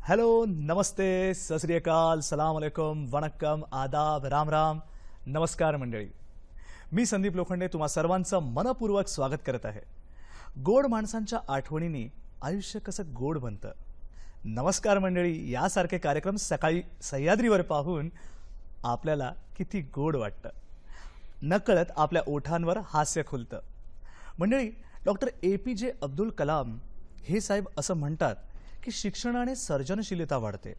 Hello, नमस्ते, सत श्री अकाल, सलाम अलैकुम, वणक्कम, आदाब, राम राम, नमस्कार मंडळी. मी संदीप लोखंडे तुम्हा सर्वांचं मनपूर्वक स्वागत करत आहे. गोड माणसांच्या आठवणींनी आयुष्य कसं गोड बनतं. नमस्कार मंडळी, यासारखे कार्यक्रम सकाळी सह्याद्रीवर पाहून आपल्याला किती गोड वाटतं. नकळत आपल्या ओठांवर हास्य खुलतं. मंडळी, डॉक्टर APJ अब्दुल कलाम हे साहेब असं म्हणतात की शिक्षणाने सर्जनशीलता वाढते,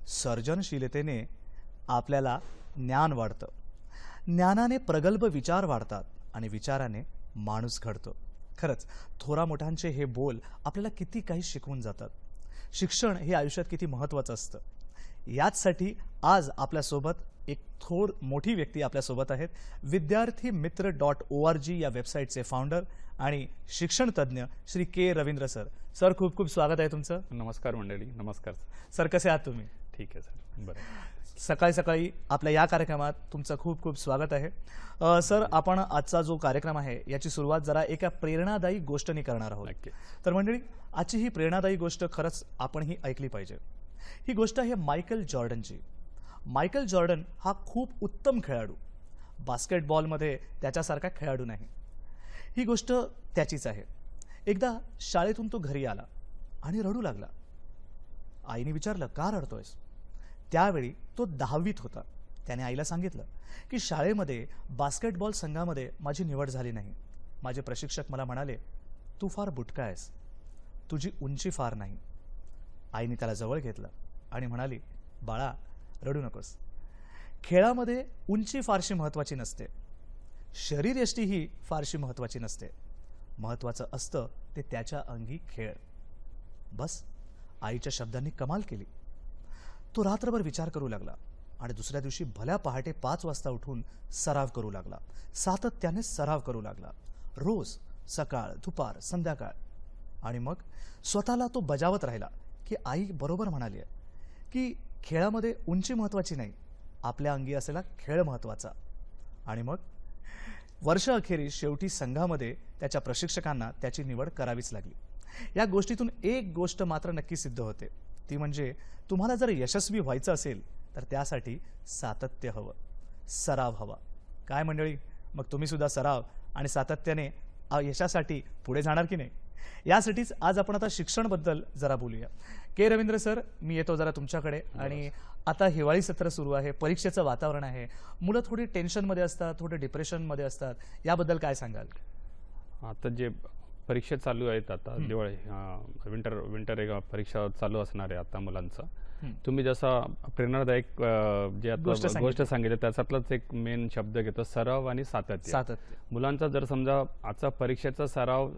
सर्जनशीलतेने आपल्याला ज्ञान वाढतं, ज्ञानाने प्रगल्भ विचार वाढतात आणि विचाराने माणूस घडतो. खरंच थोरा मोठ्यांचे हे बोल आपल्याला किती काही शिकवून जातात. शिक्षण हे आयुष्यात किती महत्त्वाचं असतं. याचसाठी आज आपल्यासोबत एक थोर मोठी व्यक्ती आपल्यासोबत आहेत. विद्यार्थीमित्र.org या वेबसाईटचे फाउंडर आणि शिक्षण तज्ज्ञ श्री के रवींद्र सर. सर, खूप खूप स्वागत आहे तुमचं. नमस्कार मंडळी. नमस्कार सर, कसे आहात तुम्ही? ठीक आहे सर. बरं. सकाळी सकाळी आपल्या या कार्यक्रमात तुमचं खूप खूप स्वागत आहे. सर, आपण आजचा जो कार्यक्रम आहे याची सुरुवात जरा एका प्रेरणादायी गोष्टीने करणार आहोत. नक्की. तर मंडळी, आजची ही प्रेरणादायी गोष्ट खरंच आपण ही ऐकली पाहिजे. ही गोष्ट आहे मायकल जॉर्डनची. मायकल जॉर्डन हा खूप उत्तम खेळाडू, बास्केटबॉलमध्ये त्याच्यासारखा खेळाडू नाही. ही गोष्ट त्याचीच आहे. एकदा शाळेतून तो घरी आला आणि रडू लागला. आईने विचारलं, का रडतोयस? त्यावेळी तो 10वीत होता. त्याने आईला सांगितलं की शाळेमध्ये बास्केटबॉल संघामध्ये माझी निवड झाली नाही. माझे प्रशिक्षक मला म्हणाले, तू फार बुटका आहेस, तुझी उंची फार नाही. आईने त्याला जवळ घेतलं आणि म्हणाली, बाळा, रडू नकोस. खेळामध्ये उंची फारशी महत्त्वाची नसते, शरीरयष्टी ही फारशी महत्त्वाची नसते. महत्त्वाचं असतं ते त्याच्या अंगी खेळ. बस. आईच्या शब्दांनी कमाल केली. तो रात्रभर विचार करू लागला आणि दुसऱ्या दिवशी भल्या पहाटे 5 वाजता उठून सराव करू लागला. सातत्याने सराव करू लागला. रोज सकाळ, दुपार, संध्याकाळ. आणि मग स्वतःला तो बजावत राहिला की आई बरोबर म्हणाली आहे की खेळामध्ये उंची महत्त्वाची नाही, आपल्या अंगी असलेला खेळ महत्त्वाचा. आणि मग वर्ष अखेरीस शेवटी संघामध्ये त्याच्या प्रशिक्षकांना त्याची निवड करावीच लागली. या गोष्टीतून एक गोष्ट मात्र नक्की सिद्ध होते, ती म्हणजे तुम्हाला जर यशस्वी व्हायचं असेल तर त्यासाठी सातत्य हवं, सराव हवा. काय मंडळी, मग तुम्ही सुद्धा सराव आणि सातत्याने यशासाठी पुढे जाणार की नाही? यासाठीच आज आपण आता शिक्षणाबद्दल जरा बोलूया. के रवींद्र सर, मी येतो जरा तुमच्याकडे. आणि आता हिवाळी सत्र सुरू आहे, परीक्षेचं वातावरण आहे, मुलं थोडी टेन्शनमध्ये असतात, थोडे डिप्रेशनमध्ये असतात. याबद्दल काय सांगाल? आता जे परीक्षा चालू आहेत, आता दिवाळी विंटर परीक्षा चालू असणार आहे आता मुलांचं. तुम्ही जसा प्रेरणादायक जे आता गोष्ट सांगितली त्याच्यातलाच एक मेन शब्द घेतो, सराव आणि सातत्य. मुलांचा जर समजा आजचा परीक्षेचा सराव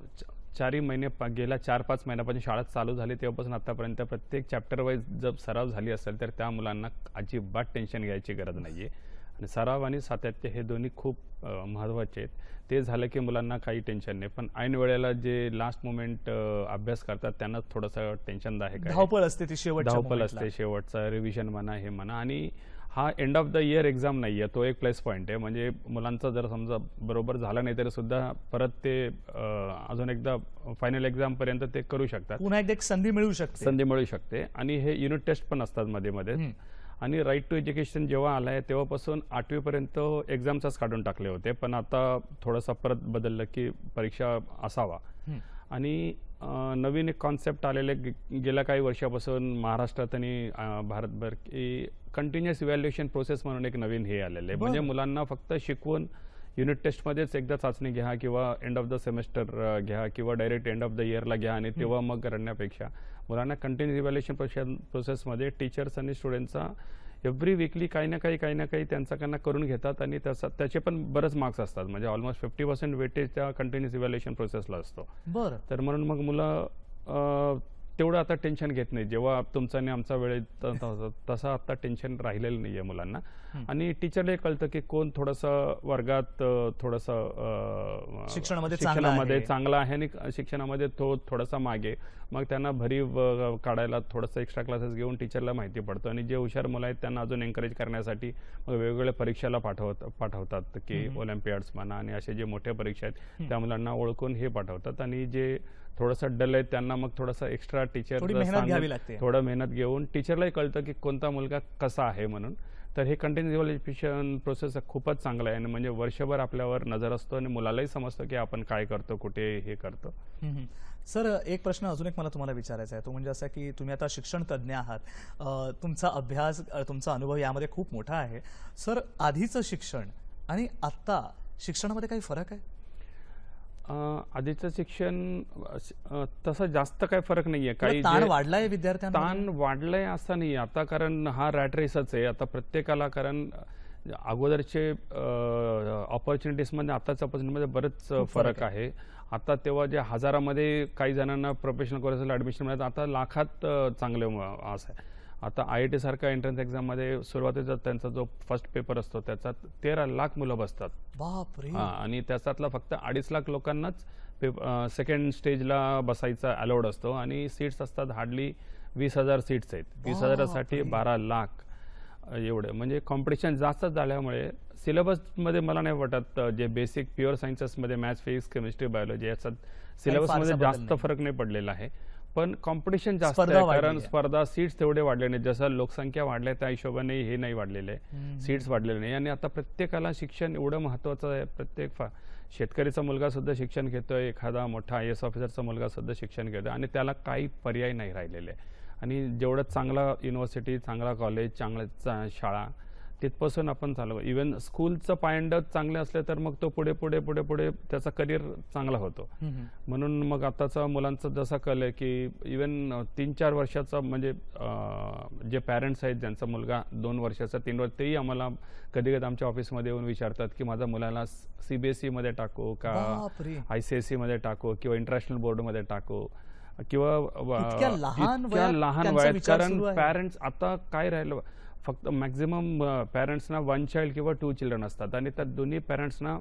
4 महिने गेल्या 4-5 महिन्यापासून शाळा चालू झाली तेव्हापासून आतापर्यंत प्रत्येक चॅप्टर वाईज जर सराव झाली असेल तर त्या मुलांना अजिबात टेन्शन घ्यायची गरज नाहीये. आणि सराव आणि सातत्य हे दोन्ही खूप महत्त्वाचे आहेत. ते झालं की मुलांना काही टेन्शन नाही. पण ऐन वेळेला जे लास्ट मोमेंट अभ्यास करतात त्यांना थोडंसं टेन्शनदायक आहे. धावपळ असते, ती धावपळ असते, शेवटचा रिव्हिजन म्हणा, हे म्हणा. आणि हा end of the year exam नाही आहे, तो एक प्लस पॉईंट आहे. म्हणजे मुलांचा जर समजा बरोबर झालं नाही तरी सुद्धा परत ते अजून एकदा फायनल एक्झामपर्यंत ते करू शकतात. पुन्हा एकदा एक संधी मिळू शकते. आणि हे युनिट टेस्ट पण असतात मध्ये मध्ये. आणि राईट टू एज्युकेशन जेव्हा आलाय तेव्हापासून 8वी पर्यंत एक्झामचाच काढून टाकले होते, पण आता थोडंसं परत बदललं की परीक्षा असावा. आणि नवीन एक कॉन्सेप्ट आलेले गेल्या काही वर्षापासून महाराष्ट्रात आणि भारतभर की कंटिन्युअस इव्हॅल्युएशन प्रोसेस म्हणून एक नवीन हे आलेलं आहे. म्हणजे मुलांना फक्त शिकवून युनिट टेस्टमध्येच एकदा चाचणी घ्या किंवा एंड ऑफ द सेमेस्टर घ्या किंवा डायरेक्ट एंड ऑफ द इयरला घ्या आणि तेव्हा मग रडण्यापेक्षा मुलांना कंटिन्युअस इव्हॅल्युएशन प्रोसेसमध्ये टीचर्स आणि स्टुडंटचा एव्हरी वीकली काही ना काही त्यांच्याकडनं करून घेतात. आणि त्याचे पण बरेच मार्क्स असतात. म्हणजे ऑलमोस्ट 50% वेटेज त्या कंटिन्युअस इव्हॅल्युएशन प्रोसेसला असतो. बरं. तर म्हणून मग मुलं तेवढं आता टेन्शन घेत नाही. जेव्हा तुमचा आणि आमचा वेळ तसं आता टेन्शन राहिलेलं नाही आहे मुलांना. आणि टीचरला कळतं की कोण थोडंसं वर्गात थोडंसं शिक्षणामध्ये चांगला आहे आणि शिक्षणामध्ये तो थोडासा मागे. मग त्यांना भरीव काढायला थोडंसं एक्स्ट्रा क्लासेस घेऊन टीचरला माहिती पडतं. आणि जे हुशार मुलं आहेत त्यांना अजून एनकरेज करण्यासाठी मग वेगवेगळ्या परीक्षेला पाठवतात की ऑलिम्पियाड्स म्हणा आणि असे जे मोठ्या परीक्षा आहेत त्या मुलांना ओळखून हे पाठवतात. आणि जे थोडंसं डल आहे त्यांना मग थोडंसं एक्स्ट्रा टीचर थोडी मेहनत घ्यावी लागते. थोडं मेहनत घेऊन टीचरलाही कळतं की कोणता मुलगा कसा आहे म्हणून. तर हे कंटिन्युअस इव्हॅल्युएशन प्रोसेस खूपच चांगलं आहे आणि म्हणजे वर्षभर आपल्यावर नजर असतो आणि मुलालाही समजतं की आपण काय करतो, कुठे हे करतो. सर, एक प्रश्न अजून एक मला तुम्हाला विचारायचा आहे, तो म्हणजे असा की तुम्ही आता शिक्षण तज्ज्ञ आहात. तुमचा अभ्यास, तुमचा अनुभव यामध्ये खूप मोठा आहे. सर, आधीचं शिक्षण आणि आत्ता शिक्षणामध्ये काही फरक आहे? आधीचं शिक्षण तसं जास्त काही फरक नाहीये. काही ताण वाढलाय विद्यार्थ्यांना? ताण वाढलंय असं नाही आता, कारण हा रॅट रेसच आहे आता प्रत्येकाला. कारण अगोदरचे ऑपॉर्च्युनिटीजमध्ये आताच्या ऑपॉर्च्युनिटीमध्ये बरेच फरक आहे. आता तेव्हा जे हजारामध्ये काही जणांना प्रोफेशनल कोर्सेसला ॲडमिशन मिळालं, आता लाखात चांगले असं आहे. आता IIT सारख्या एंट्रन्स एक्झाममध्ये सुरुवातीचा त्यांचा जो फर्स्ट पेपर असतो त्याच्यात 13 लाख मुलं बसतात. बापरे. आणि त्याच्यातला फक्त 2.5 लाख लोकांनाच सेकंड स्टेजला बसायचा अलाउड असतो आणि सीट्स असतात हार्डली 20,000 सीट्स आहेत. 20,000साठी 12 लाख एवढे, म्हणजे कॉम्पिटिशन जास्त झाल्यामुळे सिलेबसमध्ये मला नाही वाटत जे बेसिक प्युअर सायन्सेसमध्ये मॅथ्स, फिजिक्स, केमिस्ट्री, बायोलॉजी याच्यात सिलेबसमध्ये जास्त फरक नाही पडलेला आहे. पण कॉम्पिटिशन जास्त आहे, कारण स्पर्धा, सीट्स तेवढे वाढले नाही. जसं लोकसंख्या वाढल्या त्या हिशोबाने हे नाही वाढलेले आहे, सीट्स वाढलेले नाही. आणि आता प्रत्येकाला शिक्षण एवढं महत्त्वाचं आहे. प्रत्येक शेतकरीचा मुलगा सुद्धा शिक्षण घेतोय, एखादा मोठा IAS ऑफिसरचा मुलगा सुद्धा शिक्षण घेतोय आणि त्याला काही पर्याय नाही राहिलेले आहे. आणि जेवढं चांगला युनिव्हर्सिटी, चांगला कॉलेज, चांगल्या शाळा तिथपासून आपण चालू, इव्हन स्कूलचं पायंड चांगले असले तर मग तो पुढे पुढे पुढे पुढे त्याचा करिअर चांगला होतो. म्हणून मग आताचा मुलांचा जसा कल आहे की इव्हन 3-4 वर्षाचा म्हणजे जे पॅरेंट्स आहेत ज्यांचा मुलगा 2 वर्षाचा, 3 वर्ष, तेही आम्हाला कधी कधी आमच्या ऑफिसमध्ये येऊन विचारतात की माझ्या मुलाला CBSE मध्ये टाकू का, ICSE मध्ये टाकू किंवा इंटरनॅशनल बोर्डमध्ये टाकू किंवा इतक्या लहान वयात. कारण पॅरेंट्स आता काय राहिलं, फक्त मॅक्झिमम पॅरेंट्सना 1 चाइल्ड किंवा 2 चिल्ड्रन असतात आणि त्या दोन्ही पॅरेंट्सना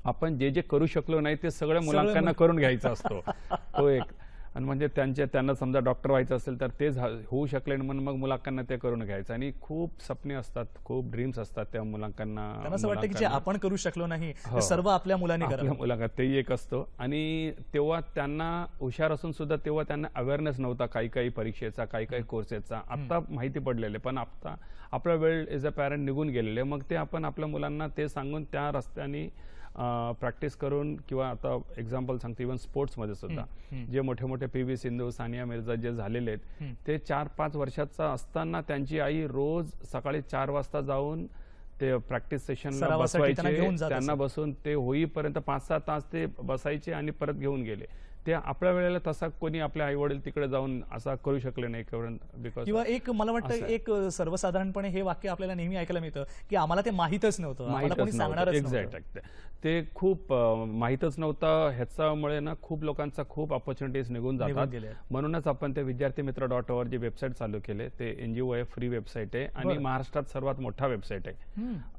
आपण जे जे करू शकलो नाही ते सगळं मुलांना करून घ्यायचा असतो. तो एक. आणि म्हणजे त्यांना समजा डॉक्टर व्हायचं असेल तर ते होऊ शकले म्हणून मग मुलांना ते करून घ्यायचं. आणि खूप स्वप्ने असतात, खूप ड्रीम्स असतात त्या मुलांना. असं वाटतं की जे आपण करू शकलो नाही ते सर्व आपल्या मुलांनी करावं. मुलांना तेही एक असतो. आणि तेव्हा त्यांना हुशार असून सुद्धा तेव्हा त्यांना अवेअरनेस नव्हता काही परीक्षेचा, काही कोर्सेसचा. आता माहिती पडलेले, पण आता आपला वेळ एज अ पॅरेंट निघून गेलेले. मग ते आपण आपल्या मुलांना ते सांगून त्या रस्त्याने प्रॅक्टिस करून, किंवा आता एक्झाम्पल सांगतो इव्हन स्पोर्ट्समध्ये सुद्धा जे मोठे मोठे PV सिंधू, सानिया मिर्झा जे झालेले आहेत, ते 4-5 वर्षाचा असताना त्यांची आई रोज सकाळी 4 वाजता जाऊन ते प्रॅक्टिस सेशनला बसवायचे. त्यांना बसून ते होईपर्यंत 5-6 तास ते बसायचे आणि परत घेऊन गेले. ते आपल्या वेळेला तसा कोणी आपले आई वडील तिकडे जाऊन असा करू शकले नाही. किंवा एक मला वाटतं एक सर्वसाधारणपणे हे वाक्य आपल्याला नेहमी ऐकायला मिळतं की आम्हाला ते माहीतच नव्हतं. एक्झॅक्ट. ते खूप माहीतच नव्हतं. ह्याच्यामुळे ना खूप लोकांचा खूप ऑपॉर्च्युनिटीज निघून जातात. म्हणूनच आपण ते विद्यार्थीमित्र.org जे वेबसाईट चालू केले, ते NGO फ्री वेबसाईट आहे आणि महाराष्ट्रात सर्वात मोठा वेबसाईट आहे.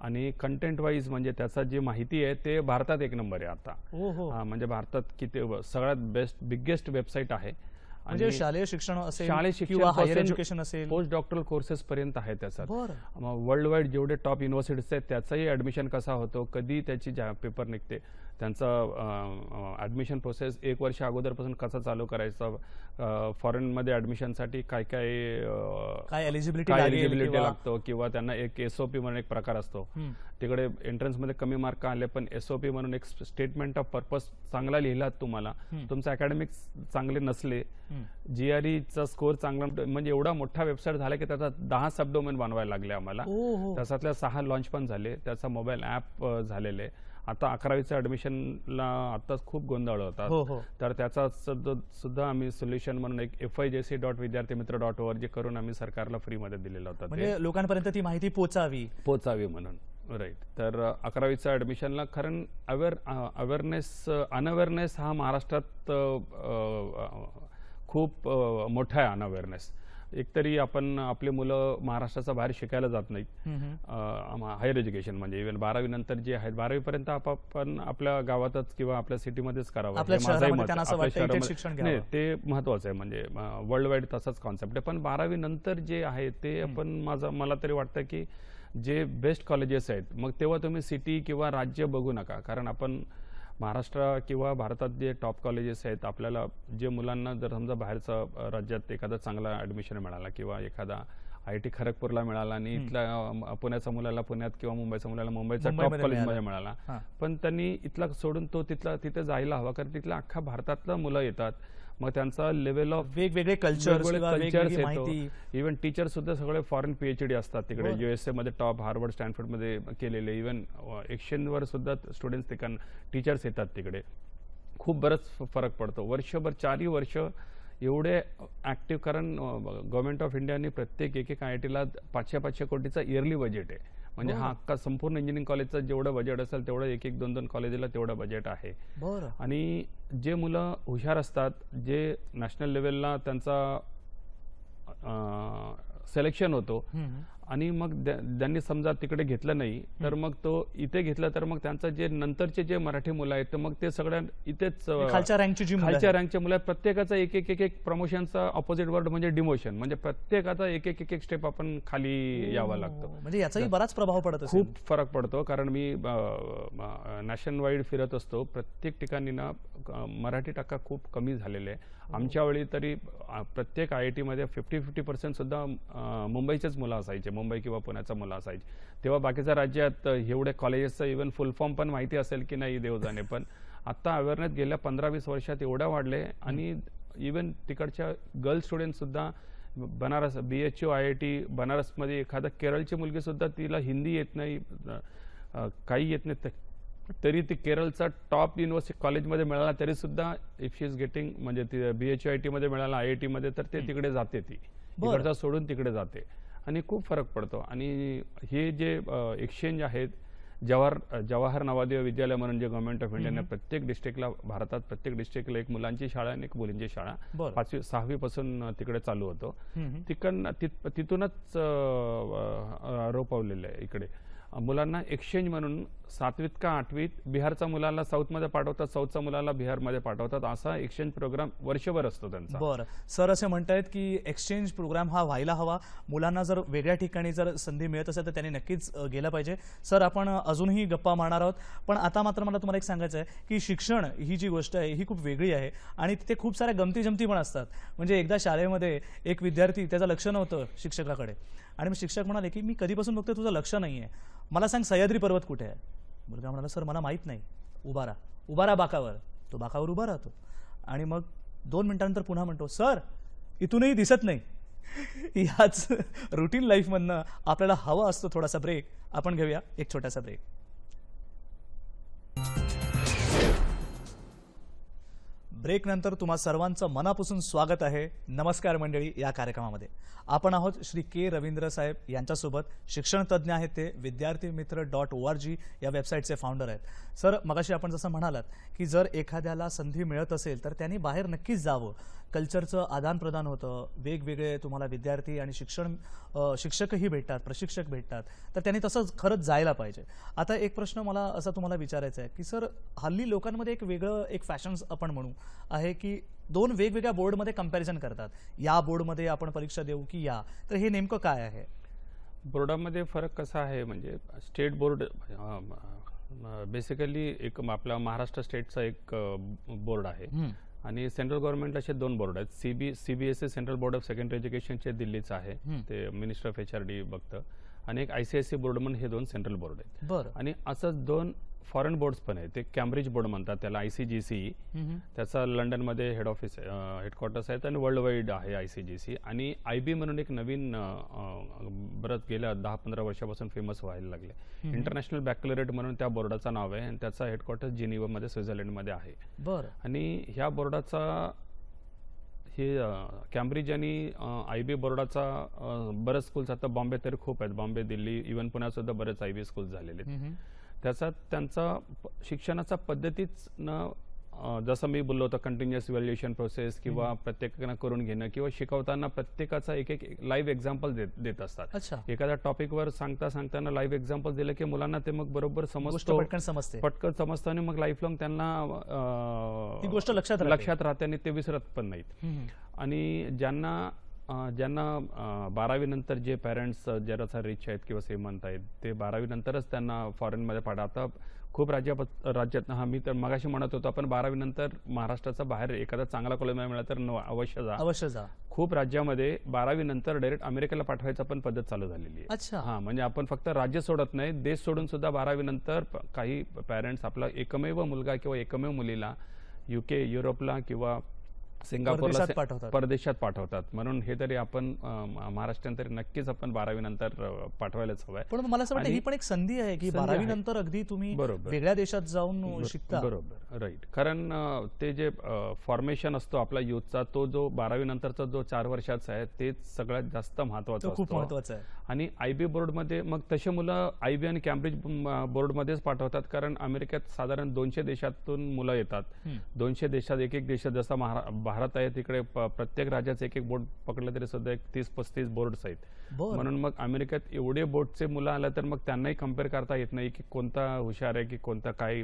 आणि कंटेंट वाईज म्हणजे त्याचा जी माहिती आहे ते भारतात 1 नंबर आहे आता. म्हणजे भारतात किती सगळ्यात बिगेस्ट वेबसाईट आहे. म्हणजे शालेय शिक्षण असेल, शालेय शिक्षण, हायर एज्युकेशन असेल, पोस्ट डॉक्टरल कोर्सेस पर्यंत आहे त्याचा. वर्ल्ड वाईड जेवढे टॉप युनिव्हर्सिटीज आहेत त्याचाही ऍडमिशन कसा होतो, कधी त्याची पेपर निघते, त्यांचा ऍडमिशन प्रोसेस 1 वर्ष अगोदरपासून कसा चालू करायचा, फॉरेनमध्ये ऍडमिशनसाठी काय एलिजिबिलिटी लागतो, किंवा त्यांना एक SOP म्हणून एक प्रकार असतो. तिकडे एंट्रन्समध्ये कमी मार्क आले पण SOP म्हणून एक स्टेटमेंट ऑफ पर्पज चांगला लिहिला तुम्हाला, तुमचं अकॅडमिक्स चांगले नसले, GREचा स्कोर चांगला, म्हणजे एवढा मोठा वेबसाईट झाला की त्याचा 10 सबडोमेन बनवायला लागले आम्हाला. त्याच्यातल्या 6 लॉन्च पण झाले, त्याचा मोबाईल ऍप झालेले. आता 11वीच्या ऍडमिशनला आताच खूप गोंधळ होता, तर त्याचा सुद्धा आम्ही सोल्युशन म्हणून एक FIJC.vidyarthimiत्र.org करून आम्ही सरकारला फ्रीमध्ये दिलेला होता. म्हणजे लोकांपर्यंत ती माहिती पोचावी म्हणून. राईट. तर 11वीच्या ऍडमिशनला कारण अनअवेअरनेस हा महाराष्ट्रात खूप मोठा आहे. अनअवेअरनेस एकतरी आपण आपले मुलं महाराष्ट्राच्या बाहेर शिकायला जात नाहीत. हायर एज्युकेशन म्हणजे इव्हन 12वी नंतर जे आहेत, 12वी पर्यंत आपण आपल्या गावातच किंवा आपल्या सिटीमध्येच करावं, नाही ते महत्वाचं आहे. म्हणजे वर्ल्ड वाईड तसाच कॉन्सेप्ट आहे. पण 12वी नंतर जे आहे ते आपण मला तरी वाटतं की जे बेस्ट कॉलेजेस आहेत, मग तेव्हा तुम्ही सिटी किंवा राज्य बघू नका. कारण आपण महाराष्ट्र किंवा भारतात जे टॉप कॉलेजेस आहेत, आपल्याला जे मुलांना जर समजा बाहेरचं राज्यात एखादा चांगला ॲडमिशन मिळाला किंवा एखादा IIT खरगपूरला मिळाला आणि इथला पुण्याच्या मुलाला पुण्यात किंवा मुंबईच्या मुलाला मुंबईचा टॉप मुंबईमध्ये कॉलेजमध्ये मिळाला, पण त्यांनी इथला सोडून तो तिथे जायला हवा, कारण तिथला अख्खा भारतातलं मुलं येतात. मग त्यांचा लेवल ऑफ वेगवेगळे कल्चर्स येतो. माहिती. इव्हन टीचर सुद्धा सगळे फॉरेन PhD असतात तिकडे, USA मध्ये टॉप, हार्वर्ड, स्टॅनफोर्डमध्ये केलेले. इव्हन एक्सचेंजवर सुद्धा स्टुडंट्स तिकडे टीचर्स येतात तिकडे. खूप बरंच फरक पडतो. वर्षभर 4ही वर्ष एवढे ऍक्टिव्ह, कारण गव्हर्नमेंट ऑफ इंडियाने प्रत्येक एक IITला 500 कोटीचा इयरली बजेट आहे. म्हणजे हा अख्खा संपूर्ण इंजिनिअरिंग कॉलेजचं जेवढं बजेट असेल तेवढं 1-2 कॉलेजला तेवढं बजेट आहे. आणि जे मुलं हुशार असतात, जे नॅशनल लेवलला त्यांचा सिलेक्शन होतो आणि मग त्यांनी समजा तिकडे घेतलं नाही तर मग तो इथे घेतला, तर मग त्यांचं जे नंतरचे जे मराठी मुलं आहेत तर मग ते सगळ्या इथेच खालच्या रँकचे मुलं प्रत्येकाचा एक प्रमोशनचा ऑपोजिट वर्ड म्हणजे डिमोशन. म्हणजे प्रत्येकाचा एक स्टेप आपण खाली यावा लागतो. म्हणजे याचाही बराच प्रभाव पडत असेल. खूप फरक पडतो, कारण मी नॅशन वाईड फिरत असतो. प्रत्येक ठिकाणी ना मराठी टक्का खूप कमी झालेले आहे. आमच्या वेळी तरी प्रत्येक IIT मध्ये 50% सुद्धा मुंबईचेच मुलं असायचे, मुंबई किंवा पुण्याचं मुलं असायचे. तेव्हा बाकीच्या राज्यात एवढे कॉलेजेसचं इव्हन फुल फॉर्म पण माहिती असेल की नाही देव जाणे. पण आता अवेअरनेस गेल्या 15-20 वर्षात एवढ्या वाढले. आणि इव्हन तिकडच्या गर्ल स्टुडंट सुद्धा बनारस BHU IIT बनारसमध्ये एखादा केरळची मुलगी सुद्धा, तिला हिंदी येत नाही, काही येत नाही, तरी ती केरळचा टॉप युनिव्हर्सिटी कॉलेजमध्ये मिळाला तरी सुद्धा इफ शी इज गेटिंग, म्हणजे ती BHU IIT मध्ये मिळाला, IIT मध्ये, तर ते तिकडे जाते, ती तिकडचा सोडून तिकडे जाते. आणि खूप फरक पडतो. आणि हे जे एक्सचेंज आहेत, जवाहर नवोदय विद्यालय म्हणून जे गव्हर्नमेंट ऑफ इंडियाने प्रत्येक डिस्ट्रिक्टला, भारतात प्रत्येक डिस्ट्रिक्टला एक मुलांची शाळा आणि एक मुलींची शाळा 5वी-6वी पासून तिकडे चालू होतो. तिथूनच रोपवलेलं आहे. इकडे मुलांना एक्सचेंज म्हणून 7वीत का 8वीत बिहारच्या मुलाला साऊथमध्ये पाठवतात, साऊथच्या मुलाला बिहारमध्ये पाठवतात. असा एक्सचेंज प्रोग्राम वर्षभर असतो त्यांचा. बरं, सर असे म्हणतायत की एक्सचेंज प्रोग्राम हा व्हायला हवा. मुलांना जर वेगळ्या ठिकाणी जर संधी मिळत असेल तर त्यांनी नक्कीच गेलं पाहिजे. सर, आपण अजूनही गप्पा मारणार आहोत, पण आता मात्र मला तुम्हाला एक सांगायचं आहे की शिक्षण ही जी गोष्ट आहे ही खूप वेगळी आहे आणि तिथे खूप साऱ्या गमती पण असतात. म्हणजे एकदा शाळेमध्ये एक विद्यार्थी, त्याचं लक्ष नव्हतं शिक्षकाकडे, आणि मग शिक्षक म्हणाले की मी कधीपासून बघतोय तुझं लक्ष नाहीये, मला सांग सह्याद्री पर्वत कुठे आहे. मुलगा म्हणाला, सर मला माहित नाही. उभा राहा बाकावर. तो बाकावर उभा राहतो आणि मग 2 मिनिटांनंतर पुन्हा म्हणतो, सर इथूनही दिसत नाही. याच रुटीन लाईफमधनं आपल्याला हवा असतो थोडासा ब्रेक. आपण घेऊया एक छोटासा ब्रेक. ब्रेक नंतर तुम्हा सर्वांचं मनापासून स्वागत आहे. नमस्कार मंडळी. या कार्यक्रमामध्ये आपण आहोत श्री के रवींद्र साहेब यांच्यासोबत. शिक्षण तज्ज्ञ आहेत ते. विद्यार्थीमित्र.org या वेबसाईटचे फाउंडर आहेत. सर, मगाशी आपण जसं म्हणालात की जर एखाद्याला संधी मिळत असेल तर त्यांनी बाहेर नक्कीच जावं. कल्चरचं आदान प्रदान होतं, वेगवेगळे तुम्हाला विद्यार्थी आणि शिक्षकही भेटतात, प्रशिक्षक भेटतात, तर त्यांनी तसंच खरंच जायला पाहिजे. आता एक प्रश्न मला असा तुम्हाला विचारायचा आहे की सर, हल्ली लोकांमध्ये एक फॅशन आपण म्हणू आहे की 2 वेगवेगळ्या बोर्डमध्ये कंपॅरिझन करतात. या बोर्डमध्ये आपण परीक्षा देऊ की या, तर हे नेमकं काय आहे? बोर्डामध्ये फरक कसा आहे, म्हणजे स्टेट बोर्ड बेसिकली एक आपला महाराष्ट्र स्टेटचा एक बोर्ड आहे आणि सेंट्रल गव्हर्नमेंट असे 2 बोर्ड आहेत. CBSE central board of secondary एज्युकेशनचे दिल्लीचं आहे, ते मिनिस्टर ऑफ HRD बघतं, आणि एक ICSE बोर्ड म्हणून हे 2 सेंट्रल बोर्ड आहेत. आणि असंच 2 फॉरेन बोर्ड्स पण आहेत. ते कॅम्ब्रिज बोर्ड म्हणतात त्याला, ICGCE, त्याचा लंडनमध्ये हेडक्वार्टर्स आहेत आणि वर्ल्ड वाईड आहे ICGCE. आणि IB म्हणून एक नवीन बरंच गेल्या 10-15 वर्षापासून फेमस व्हायला लागले, इंटरनॅशनल बॅकलरेट म्हणून त्या बोर्डाचं नाव आहे आणि त्याचा हेडक्वार्टर्स जिनिव्हामध्ये स्वित्झर्लंडमध्ये आहे. आणि ह्या बोर्डाचा हे कॅम्ब्रिज आणि IB बोर्डाचा बरेच स्कूल्स, आता बॉम्बे तर खूप आहेत, बॉम्बे, दिल्ली, इव्हन पुण्यात सुद्धा बरेच IB स्कूल्स झालेले आहेत. त्याचा त्यांचा शिक्षणाचा पद्धतीच जसं मी बोललो होतं, कंटिन्युअस इव्हॅल्युएशन प्रोसेस किंवा प्रत्येकानं करून घेणं किंवा शिकवताना प्रत्येकाचा एक लाईव्ह एक्झाम्पल देत असतात. एखाद्या टॉपिकवर सांगताना लाईव्ह एक्झाम्पल दिलं की मुलांना ते मग बरोबर समजतो, पटकन समजतं आणि मग लाईफ लॉंग त्यांना ती गोष्ट लक्षात राहते आणि ते विसरत पण नाहीत. आणि ज्यांना 12वी नंतर जे पॅरेंट्स जरासा रिच आहेत किंवा श्रीमंत आहेत, ते 12वी नंतरच त्यांना फॉरेनमध्ये पाठवतात. खूप राज्यात हा मी तर मगाशी म्हणत होतो आपण 12वी नंतर महाराष्ट्राचा बाहेर एखादा चांगला कॉलेज मिळाला तर अवश्य जा. अवश्य जा. खूप राज्यामध्ये 12वी नंतर डायरेक्ट अमेरिकेला पाठवायचा पण पद्धत चालू झालेली आहे. अच्छा. हा म्हणजे आपण फक्त राज्य सोडत नाही, देश सोडून सुद्धा 12वी नंतर काही पॅरेंट्स आपला एकमेव मुलगा किंवा एकमेव मुलीला UK, युरोपला किंवा सिंगापूरला परदेशात पाठवतात. म्हणून हे तरी आपण महाराष्ट्रात तरी नक्कीच आपण 12वी नंतर पाठवायलाच हवंय. पण मला असं वाटतं ही पण एक संधी आहे की 12वी नंतर अगदी तुम्ही वेगळ्या देशात जाऊन शिकता. बरोबर, राईट. कारण ते जे फॉर्मेशन असतो आपला युथचा, तो जो 12वी नंतरचा जो 4 वर्षाचा आहे तेच सगळ्यात जास्त महत्वाचा असतो. खूप महत्वाचा आहे. आणि IB बोर्डमध्ये मग तसे मुलं IB आणि कॅम्ब्रिज बोर्डमध्येच पाठवतात. कारण अमेरिकेत साधारण 200 देशातून मुलं येतात. 200 देशात एक देशात जसा भारत आहे तिकडे प्रत्येक राज्याचे एक बोर्ड पकडलं तरी सुद्धा 30-35 बोर्ड्स आहेत. म्हणून मग अमेरिकेत एवढे बोर्डचे मुलं आलं तर मग त्यांनाही कम्पेअर करता येत नाही की कोणता हुशार आहे की कोणता काही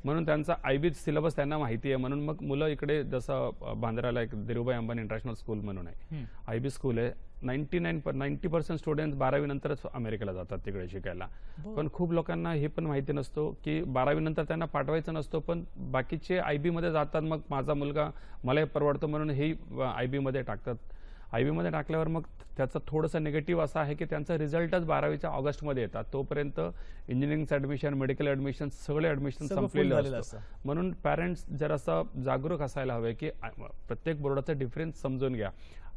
म्हणून त्यांचा IB सिलेबस त्यांना माहिती आहे. म्हणून मग मुलं इकडे जसं बांद्राला एक धीरूभाई अंबानी इंटरनॅशनल स्कूल म्हणून आहे, IB स्कूल आहे. 90% स्टुडंट्स 12वी नंतरच अमेरिकेला जातात तिकडे शिकायला. पण खूप लोकांना हे पण माहिती नसतो की 12वी नंतर त्यांना पाठवायचं नसतो, पण बाकीचे IB मध्ये जातात. मग माझा मुलगा मला परवडतो म्हणून हे IB मध्ये टाकतात. IB मध्ये टाकल्यावर मग त्याचं थोडंसं निगेटिव्ह असं आहे की त्यांचा रिझल्टच 12वीच्या ऑगस्टमध्ये येतात. तोपर्यंत इंजिनिअरिंगचं ऍडमिशन, मेडिकल ऍडमिशन, सगळे ऍडमिशन संपलेलं असतं. म्हणून पॅरेंट्स जरासं जागरूक असायला हवे की प्रत्येक बोर्डाचा डिफरन्स समजून घ्या.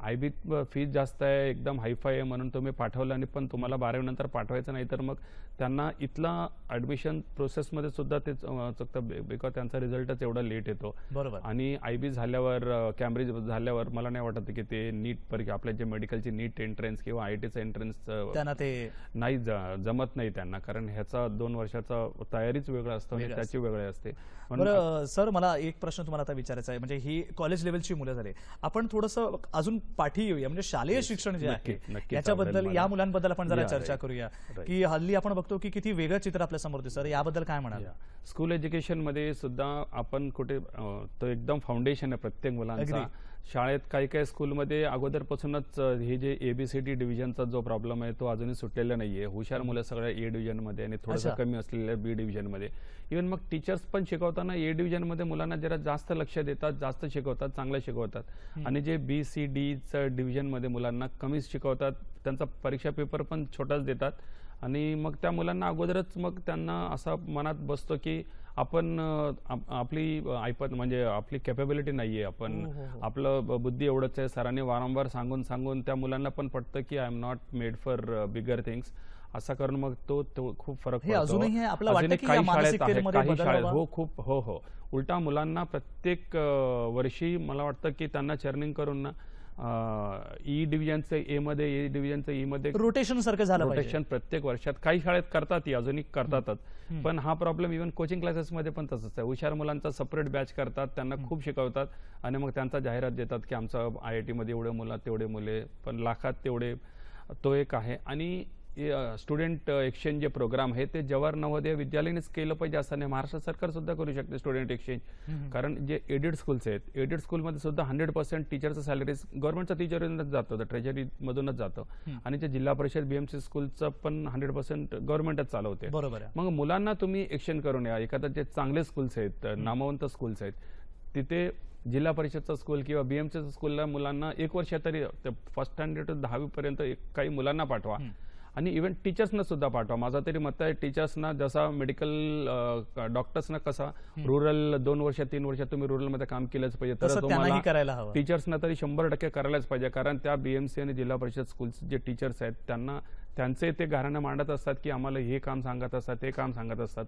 IB फीज जास्त आहे, एकदम हायफाय आहे म्हणून तुम्ही पाठवलं आणि पण तुम्हाला 12वी नंतर पाठवायचं नाही तर मग त्यांना इथला ऍडमिशन प्रोसेसमध्ये सुद्धा ते चुकतं, बिकॉज त्यांचा रिझल्टच एवढा लेट येतो. बरोबर. आणि IB झाल्यावर, कॅम्ब्रिज झाल्यावर मला नाही वाटत की ते नीट परीक्षा, आपल्या जे मेडिकलची नीट एंट्रन्स किंवा IITचं एंट्रन्स त्यांना ते नाही जमत नाही त्यांना. कारण ह्याचा 2 वर्षाचा तयारीच वेगळं असतं आणि त्याची वेगळी असते. बरं सर, मला एक प्रश्न तुम्हाला आता विचारायचा आहे. म्हणजे ही कॉलेज लेवलची मुलं झाली, आपण थोडंसं अजून पाठी येऊया. म्हणजे शालेय शिक्षण जे आहे याच्याबद्दल, या मुलांबद्दल आपण जरा चर्चा करूया की हल्ली आपण बघतो की किती वेगळं चित्र आपल्या समोर दिसतं. याबद्दल काय म्हणाल? स्कूल एज्युकेशन मध्ये सुद्धा आपण कुठे तो एकदम फाउंडेशन आहे प्रत्येक मुलांचा. शाळेत काही काही स्कूलमध्ये अगोदरपासूनच हे जे ABCD डिव्हिजनचा जो प्रॉब्लेम आहे तो अजूनही सुटलेला नाहीये. हुशार मुलं सगळ्या A डिव्हिजन मध्ये आणि थोडंसं कमी असलेल्या B डिव्हिजन मध्ये. इव्हन मग टीचर्स पण शिकवताना A डिव्हिजन मध्ये मुलांना जरा जास्त लक्ष देतात, जास्त शिकवतात, चांगलं शिकवतात. आणि जे BCD डिव्हिजन मध्ये मुलांना कमी शिकवतात, त्यांचा परीक्षा पेपर पण छोटाच देतात. आणि मग त्या मुलांना अगोदरच मग त्यांना असा मनात बसतो की आपण आपली ऐपत म्हणजे आपली कॅपेबिलिटी नाहीये, आपण आपलं बुद्धी एवढंच आहे. सरांनी वारंवार सांगून सांगून त्या मुलांना पण पडतं की I am not made for bigger things. असा करून मग तो खूप फरक पडतो. काही शाळेत हो उलटा मुलांना प्रत्येक वर्षी मला वाटतं की त्यांना चर्निंग करून ना E डिव्हिजनचं A मध्ये, A डिव्हिजनचं E मध्ये रोटेशन सारखं झालं. रोटेशन प्रत्येक वर्षात काही शाळेत करतात, अजूनही करतातच. पण हा प्रॉब्लेम इव्हन कोचिंग क्लासेस मध्ये पण तसंच आहे. हुशार मुलांचा सेपरेट बॅच करतात, त्यांना खूप शिकवतात आणि मग त्यांचा जाहिरात देतात की आमचा IIT मध्ये एवढे मुलं, तेवढे मुले, पण लाखात तेवढे. तो एक आहे. आणि स्टुडंट एक्सचेंज जे प्रोग्राम आहे ते जवाहर नवोदय विद्यालयानेच केलं पाहिजे असं नाही, महाराष्ट्र सरकार सुद्धा करू शकते स्टुडंट एक्सचेंज. कारण जे एडेड स्कूल्स आहेत, एडेड स्कूलमध्ये सुद्धा 100% टीचरचं सॅलरीज गव्हर्नमेंटचा टीचरच जातो, ट्रेजरी मधूनच जातो. आणि जे जिल्हा परिषद BMC स्कूलचं पण 100% गव्हर्नमेंटच चालवते. बरोबर. मग मुलांना तुम्ही एक्सचेंज करून या. एखादा जे चांगले स्कूल्स आहेत, नामवंत स्कूल्स आहेत, तिथे जिल्हा परिषदचा स्कूल किंवा BMC स्कूलला मुलांना 1 वर्ष तरी फर्स्ट स्टँडर्ड ते 10वी पर्यंत काही मुलांना पाठवा. आणि इव्हन टीचर्सना सुद्धा पाठवा. माझा तरी मत आहे टीचर्सना, जसा मेडिकल डॉक्टर्सना कसा रुरल 2 वर्ष 3 वर्ष तुम्ही रुरलमध्ये काम केलंच पाहिजे, तर तुम्हाला टीचर्सना तरी 100% करायलाच पाहिजे. कारण त्या BMC आणि जिल्हा परिषद स्कूलचे जे टीचर्स आहेत त्यांना त्यांचे ते घराणं मांडत असतात की आम्हाला हे काम सांगत असतात, ते काम सांगत असतात.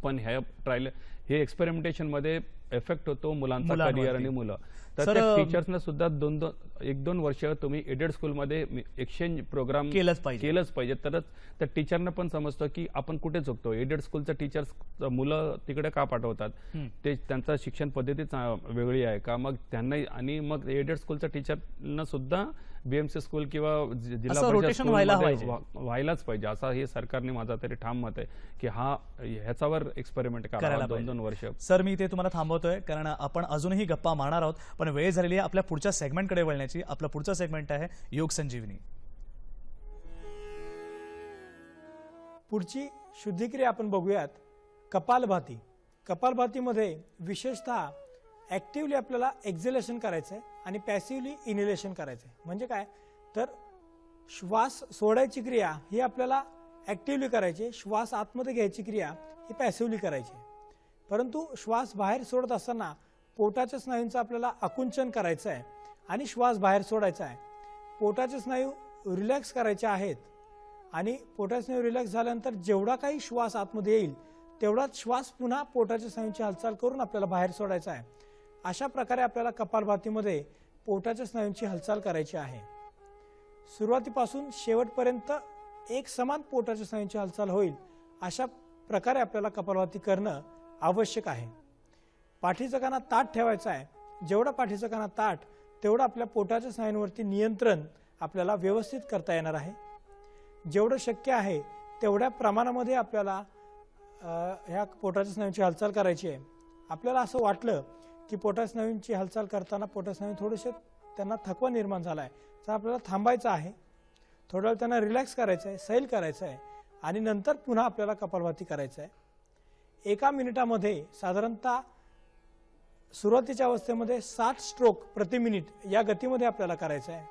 पण हे एक्सपेरिमेंटेशन मध्ये इफेक्ट होतो मुलांचा करिअर आणि मुलं. तर त्या टीचर्सना सुद्धा 1-2 वर्ष तुम्ही एडेड स्कूलमध्ये एक्सचेंज प्रोग्राम केलंच पाहिजे. तरच त्या टीचरना पण समजतं की आपण कुठे चुकतो. एडेड स्कूलचं टीचर्स मुलं तिकडे का पाठवतात, ते त्यांचा शिक्षण पद्धती वेगळी आहे का, मग त्यांना. आणि मग एडेड स्कूलच्या टीचरना सुद्धा BMC स्कूल किंवा जिल्हा परिषद व्हायलाच पाहिजे, असा हे सरकारने, माझा तरी ठाम मत आहे की ह्याच्यावर एक्सपेरिमेंट करायला 2-2 वर्ष. सर, मी ते तुम्हाला थांबवतोय कारण आपण अजूनही गप्पा मारणार आहोत, पण वेळ झालेली आहे आपल्या पुढच्या सेगमेंटकडे वळण्याची. आपला पुढचा सेगमेंट आहे योग संजीवनी. पुढची शुद्धिक्रिया आपण बघूयात, कपालभाती. कपालभातीमध्ये विशेषतः ॲक्टिवली आपल्याला एक्झेलेशन करायचं आहे आणि पॅसिवली इनहेलेशन करायचं आहे. म्हणजे काय तर श्वास सोडायची क्रिया ही आपल्याला ॲक्टिवली करायची आहे, श्वास आतमध्ये घ्यायची क्रिया ही पॅसिवली करायची आहे. परंतु श्वास बाहेर सोडत असताना पोटाच्या स्नायूंचं आपल्याला आकुंचन करायचं आहे आणि श्वास बाहेर सोडायचा आहे. पोटाचे स्नायू रिलॅक्स करायचे आहेत आणि पोटाचे स्नायू रिलॅक्स झाल्यानंतर जेवढा काही श्वास आतमध्ये येईल तेवढाच श्वास पुन्हा पोटाच्या स्नायूंची हालचाल करून आपल्याला बाहेर सोडायचा आहे. अशा प्रकारे आपल्याला कपालभातीमध्ये पोटाच्या स्नायूंची हालचाल करायची आहे. सुरुवातीपासून शेवटपर्यंत एक समान पोटाच्या स्नायूंची हालचाल होईल अशा प्रकारे आपल्याला कपालभाती करणं आवश्यक आहे. पाठीचा कणा ताठ ठेवायचा आहे. जेवढा पाठीचा कणा ताठ तेवढं आपल्या पोटाच्या स्नायूंवरती नियंत्रण आपल्याला व्यवस्थित करता येणार आहे. जेवढं शक्य आहे तेवढ्या प्रमाणामध्ये आपल्याला ह्या पोटाच्या स्नायूंची हालचाल करायची आहे. आपल्याला असं वाटलं की पोटाच्या स्नायूंची हालचाल करताना पोटाच्या स्नायू थोडेसे त्यांना थकवा निर्माण झाला आहे तर आपल्याला थांबायचं आहे, थोडा वेळ त्यांना रिलॅक्स करायचं आहे, सैल करायचं आहे आणि नंतर पुन्हा आपल्याला कपालभाती करायचं आहे. 1 मिनिटामध्ये साधारणतः सुरुवातीच्या अवस्थेमध्ये 60 स्ट्रोक प्रति मिनिट या गतीमध्ये आपल्याला करायचं आहे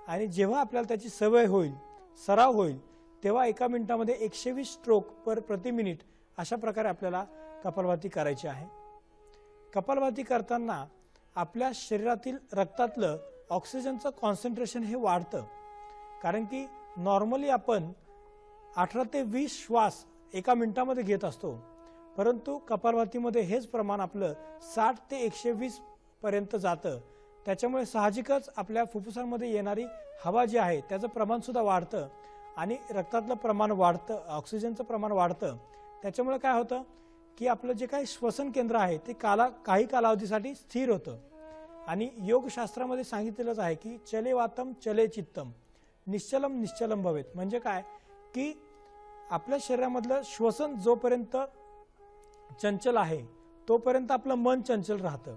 आणि जेव्हा आपल्याला त्याची सवय होईल, सराव होईल, तेव्हा 1 मिनिटामध्ये 120 स्ट्रोक प्रति मिनिट अशा प्रकारे आपल्याला कपालभाती करायची आहे. कपालभाती करताना आपल्या शरीरातील रक्तातलं ऑक्सिजनचं कॉन्सन्ट्रेशन हे वाढतं. कारण की नॉर्मली आपण 18 ते 20 श्वास 1 मिनिटामध्ये घेत असतो, परंतु कपालभातीमध्ये हेच प्रमाण आपलं 60 ते 120 पर्यंत जातं. त्याच्यामुळे साहजिकच आपल्या फुफ्फुसांमध्ये येणारी हवा जी आहे त्याचं प्रमाण सुद्धा वाढतं आणि रक्तातलं प्रमाण वाढतं, ऑक्सिजनचं प्रमाण वाढतं. त्याच्यामुळे काय होतं की आपलं जे काही श्वसन केंद्र आहे ते काही कालावधीसाठी स्थिर होतं. आणि योगशास्त्रामध्ये सांगितलेलंच आहे की चले वातम चले चित्तम निश्चलम निश्चलम भवेत. म्हणजे काय की आपल्या शरीरामधलं श्वसन जोपर्यंत चंचल आहे तोपर्यंत आपलं मन चंचल राहतं.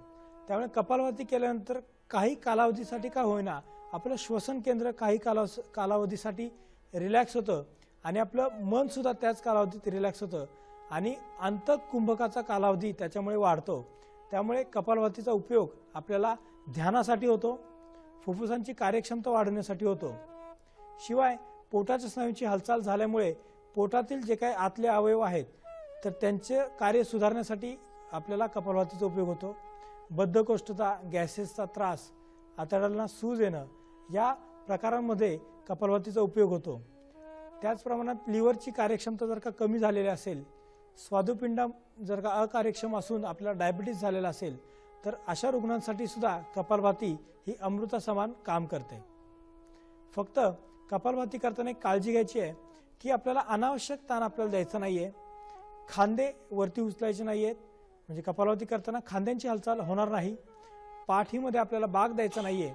त्यामुळे कपालभाती केल्यानंतर काही कालावधीसाठी का होईना आपलं श्वसन केंद्र काही कालावधीसाठी रिलॅक्स होतं आणि आपलं मन सुद्धा त्याच कालावधीत रिलॅक्स होतं आणि अंतःकुंभकाचा कालावधी त्याच्यामुळे वाढतो. त्यामुळे कपालभातीचा उपयोग आपल्याला ध्यानासाठी होतो, फुफ्फुसांची कार्यक्षमता वाढवण्यासाठी होतो. शिवाय पोटाच्या स्नायूंची हालचाल झाल्यामुळे पोटातील जे काही आतले अवयव आहेत तर त्यांचे कार्य सुधारण्यासाठी आपल्याला कपालभातीचा उपयोग होतो. बद्धकोष्ठता, गॅसेसचा त्रास, आतड्याला सूज येणं या प्रकारांमध्ये कपालभातीचा उपयोग होतो. त्याच प्रमाणात लिव्हरची कार्यक्षमता जर का कमी झालेली असेल, स्वादुपिंड जर का अकार्यक्षम असून आपल्याला डायबिटीस झालेला असेल तर अशा रुग्णांसाठी सुद्धा कपालभाती ही अमृतासमान काम करते. फक्त कपालभाती करताना एक काळजी घ्यायची आहे की आपल्याला अनावश्यक ताण आपल्याला द्यायचा नाहीये. खांदे वरती उचलायचे नाहीयेत, म्हणजे कपालभाती करताना खांद्यांची हालचाल होणार नाही. पाठीमध्ये आपल्याला बाग द्यायचा नाहीये.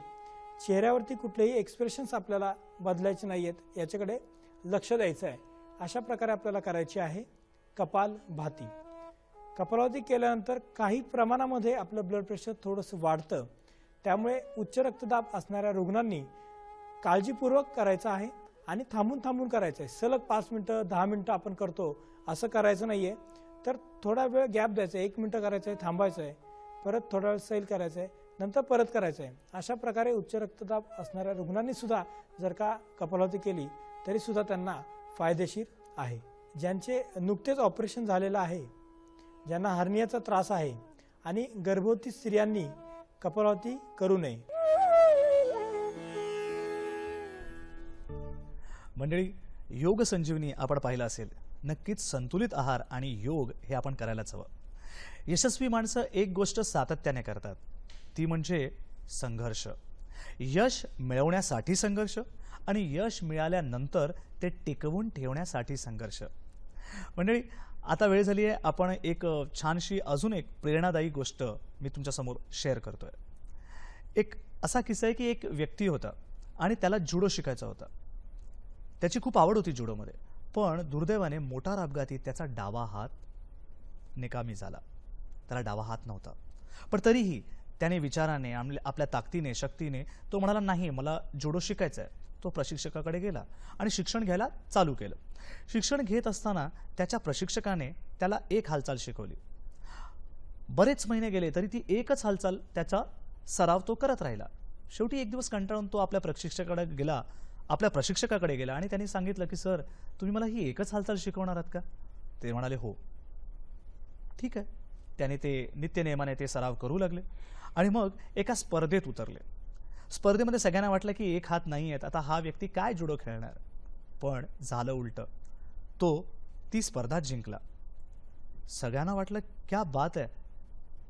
चेहऱ्यावरती कुठलेही एक्सप्रेशन्स आपल्याला बदलायचे नाहीयेत, याच्याकडे लक्ष द्यायचं आहे. अशा प्रकारे आपल्याला करायची आहे कपालभाती. कपालभाती केल्यानंतर काही प्रमाणामध्ये आपलं ब्लड प्रेशर थोडंसं वाढतं. त्यामुळे उच्च रक्तदाब असणाऱ्या रुग्णांनी काळजीपूर्वक करायचं आहे आणि थांबून थांबून करायचं आहे. सलग 5 मिनिटं 10 मिनिटं आपण करतो असं करायचं नाहीये. तर थोडा वेळ गॅप द्यायचा आहे, 1 मिनिटं करायचं आहे, थांबायचं आहे, परत थोडा वेळ सैल करायचं आहे, नंतर परत करायचं आहे. अशा प्रकारे उच्च रक्तदाब असणाऱ्या रुग्णांनी सुद्धा जर का कपालभाती केली तरी सुद्धा त्यांना फायदेशीर आहे. ज्यांचे नुकतेच ऑपरेशन झालेलं आहे, ज्यांना हर्नियाचा त्रास आहे आणि गर्भवती स्त्रियांनी कपालभाती करू नये. मंडळी, योग संजीवनी आपण पाहिलं असेल. नक्कीच संतुलित आहार आणि योग हे आपण करायलाच हवं. यशस्वी माणसं एक गोष्ट सातत्याने करतात, ती म्हणजे संघर्ष. यश मिळवण्यासाठी संघर्ष आणि यश मिळाल्यानंतर ते टिकवून ठेवण्यासाठी संघर्ष. मंडळी, आता वेळ झाली आहे, आपण एक छानशी अजून एक प्रेरणादायी गोष्ट मी तुमच्यासमोर शेअर करतोय. एक असा किस्सा आहे की एक व्यक्ती होता आणि त्याला जुडो शिकायचा होता. त्याची खूप आवड होती जुडोमध्ये, पण दुर्दैवाने मोटार अपघाती त्याचा डावा हात निकामी झाला. त्याला डावा हात नव्हता, पण तरीही त्याने विचाराने आपल्या ताकदीने शक्तीने तो म्हणाला, नाही, मला जुडो शिकायचा आहे. तो प्रशिक्षकाकडे गेला आणि शिक्षण घ्यायला चालू केलं. शिक्षण घेत असताना त्याच्या प्रशिक्षकाने त्याला एक हालचाल शिकवली. बरेच महिने गेले तरी ती एकच हालचाल त्याचा सराव तो करत राहिला. शेवटी एक दिवस कंटाळून तो आपल्या प्रशिक्षकाकडे गेला आणि त्यांनी सांगितलं की सर, तुम्ही मला ही एकच हालचाल शिकवणार आहात का? ते म्हणाले हो. ठीक आहे. त्याने ते नित्यनेमाने ते सराव करू लागले आणि मग एका स्पर्धेत उतरले. स्पर्धेमध्ये सगळ्यांना वाटलं की एक हात नाही आहेत, आता हा व्यक्ती काय जुडो खेळणार. पण झालं उलटं. तो ती स्पर्धा जिंकला. सगळ्यांना वाटलं क्या बात आहे.